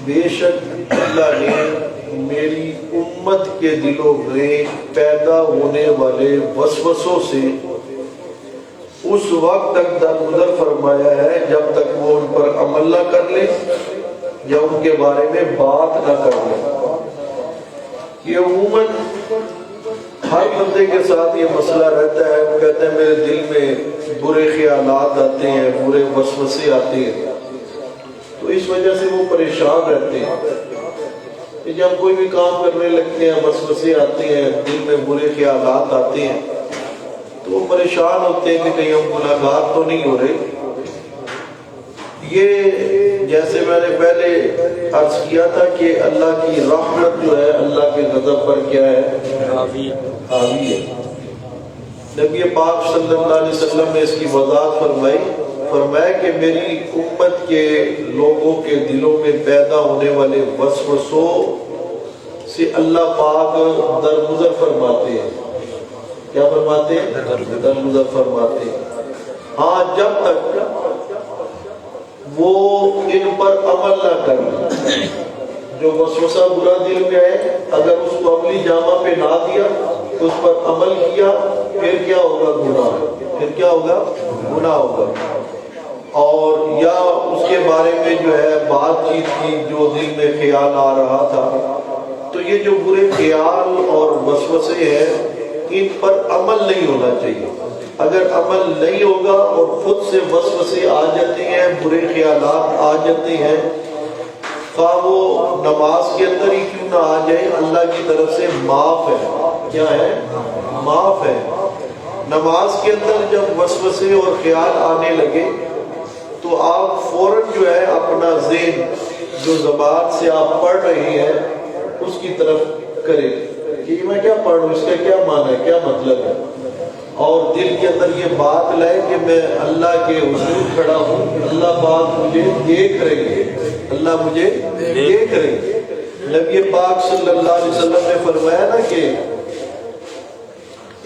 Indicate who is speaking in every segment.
Speaker 1: بے شک اللہ نے میری امت کے دلوں میں پیدا ہونے والے وسوسوں سے اس وقت تک درگزر فرمایا ہے جب تک وہ ان پر عمل نہ کر لے یا ان کے بارے میں بات نہ کر لے۔ یہ عموماً ہر بندے کے ساتھ یہ مسئلہ رہتا ہے، وہ کہتے ہیں میرے دل میں برے خیالات آتے ہیں، برے وسوسے آتے ہیں، تو اس وجہ سے وہ پریشان رہتے ہیں کہ جب کوئی بھی کام کرنے لگتے ہیں وسوسے آتے ہیں، دل میں برے خیالات آتے ہیں تو وہ پریشان ہوتے ہیں کہ کہیں ہم گناہگار تو نہیں ہو رہے۔ یہ جیسے میں نے پہلے عرض کیا تھا کہ اللہ کی رحمت جو ہے اللہ کے غضب پر کیا ہے؟ حاوی ہے۔ نبی پاک صلی اللہ علیہ وسلم نے اس کی وضاحت فرمایا کہ میری امت کے لوگوں کے دلوں میں پیدا ہونے والے وسوسوں سے اللہ پاک درگزر فرماتے ہیں۔ کیا فرماتے ہیں؟ درگزر فرماتے ہیں۔ ہاں، جب تک وہ ان پر عمل نہ کریں، جو وسوسہ برا دل میں ہے اگر اس کو عملی جامہ پہ نہ دیا، اس پر عمل کیا، پھر کیا ہوگا؟ گناہ۔ پھر کیا ہوگا؟ گناہ ہوگا۔ اور یا اس کے بارے میں جو ہے بات چیت کی جو دل میں خیال آ رہا تھا، تو یہ جو برے خیال اور وسوسے ہیں ان پر عمل نہیں ہونا چاہیے۔ اگر عمل نہیں ہوگا اور خود سے وسوسے آ جاتے ہیں، برے خیالات آ جاتے ہیں، خواہ وہ نماز کے اندر ہی کیوں نہ آ جائے، اللہ کی طرف سے معاف ہے۔ کیا ہے؟ معاف ہے۔ نماز کے اندر جب وسوسے اور خیال آنے لگے تو آپ فوراً جو ہے اپنا ذہن جو زبان سے آپ پڑھ رہے ہیں اس کی طرف کریں کہ میں کیا پڑھ رہا ہوں، اس کا کیا معنی ہے، کیا مطلب ہے، اور دل کے اندر یہ بات لائے کہ میں اللہ کے حضور کھڑا ہوں، اللہ پاک مجھے دیکھ رہے ہیں، اللہ مجھے دیکھ رہے ہیں۔ نبی پاک صلی اللہ علیہ وسلم نے فرمایا نا کہ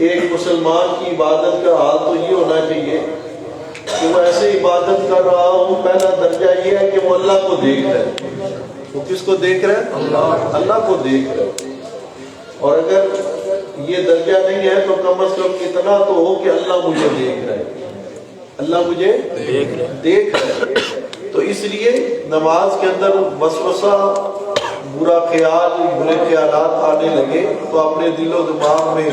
Speaker 1: ایک مسلمان کی عبادت کا حال تو یہ ہونا چاہیے کہ وہ ایسے عبادت کر رہا ہوں، پہلا درجہ یہ ہے کہ وہ اللہ کو دیکھ رہا ہے۔ وہ کس کو دیکھ رہا ہے؟ اللہ کو دیکھ رہا ہے۔ اور اگر یہ درجہ نہیں ہے تو کم از کم اتنا تو ہو کہ اللہ مجھے دیکھ رہا ہے، اللہ مجھے دیکھ رہا ہے۔ تو اس لیے نماز کے اندر وسوسہ، برا خیال، برے خیالات آنے لگے تو اپنے دل و دماغ میں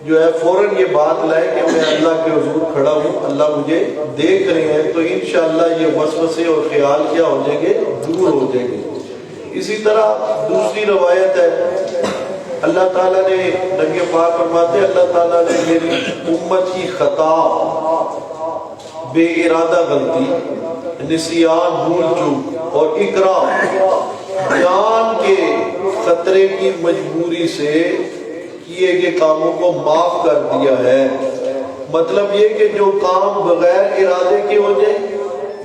Speaker 1: جو ہے فوراً یہ بات لائے کہ میں اللہ کے حضور کھڑا ہوں، اللہ مجھے دیکھ رہے ہیں، تو انشاءاللہ یہ وسوسے اور خیال کیا ہو جائیں گے؟ دور ہو جائیں گے۔ اسی طرح دوسری روایت ہے، اللہ تعالیٰ نے نبی پاک فرماتے ہیں اللہ تعالیٰ نے میری امت کی خطا، بے ارادہ غلطی، نسیان، بھول چوک اور اکرام، جان کے خطرے کی مجبوری سے کیے گئے کاموں کو معاف کر دیا ہے۔ مطلب یہ کہ جو کام بغیر ارادے کے ہو جائے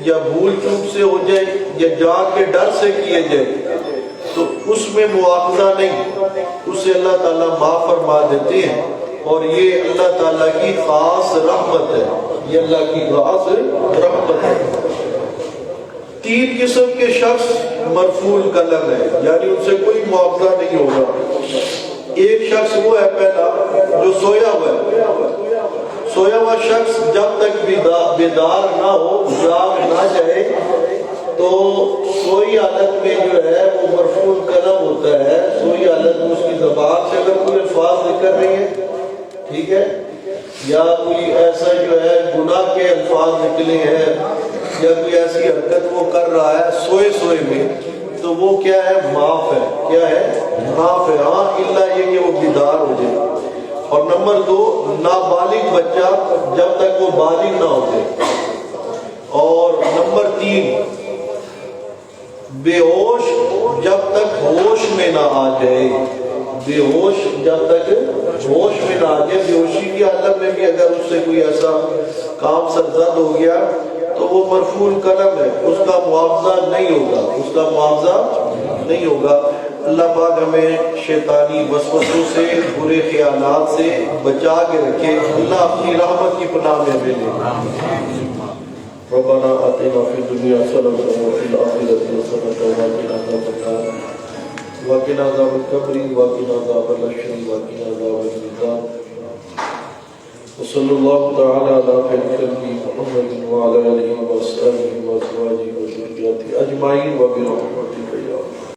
Speaker 1: یا بھول چوک سے ہو جائے یا جان کے ڈر سے کیے جائے تو اس میں مواخذہ نہیں، اسے اللہ تعالیٰ معاف فرما دیتے ہیں، اور یہ اللہ تعالیٰ کی خاص رحمت ہے، یہ اللہ کی خاص رحمت ہے۔ تین قسم کے شخص مرفوع القلم ہے، یعنی ان سے کوئی مواخذہ نہیں ہوگا۔ ایک شخص وہ ہے پہلا جو سویا ہوا ہے، سویا ہوا شخص جب تک بیدار نہ ہو، جاگ نہ جائے، تو سوئی حالت میں جو ہے وہ مرفوع القلم ہوتا ہے۔ سوئی حالت میں اس کی زبان سے اگر کوئی الفاظ نکل رہی ہیں، ٹھیک ہے، یا کوئی ایسا جو ہے گناہ کے الفاظ نکلے ہیں یا کوئی ایسی حرکت وہ کر رہا ہے سوئے میں، تو وہ کیا ہے؟ معاف ہے۔ کیا ہے؟ معاف ہے۔ ہاں، اللہ یہ کہ وہ بیدار ہو جائے۔ اور نمبر دو، نابالغ بچہ جب تک وہ بالغ نہ ہو جائے۔ اور نمبر تین، بے ہوش جب تک ہوش میں نہ آ جائے، بے ہوش جب تک ہوش میں نہ آ جائے۔ بے ہوشی کی حالت میں بھی اگر اس سے کوئی ایسا کام سرزد ہو گیا تو وہ مرفوع القلم ہے، اس کا معاوضہ نہیں ہوگا، اس کا معاوضہ نہیں ہوگا۔ اللہ پاک ہمیں شیطانی وسوسوں سے، برے خیالات سے بچا کے رکھے۔ اللہ اپنی رحمت کی پناہ میں ہمیں لے۔ ربنا آتنا فی الدنیا حسنۃ وفی الآخرۃ حسنۃ وقنا وقنا عذاب القبر وقنا عذاب الحشر وقنا عذاب الميزان وصلى الله تعالى على خير خلقه محمد وعلى آله وصحبه وأزواجه وذريته أجمعين وبرحمتك يا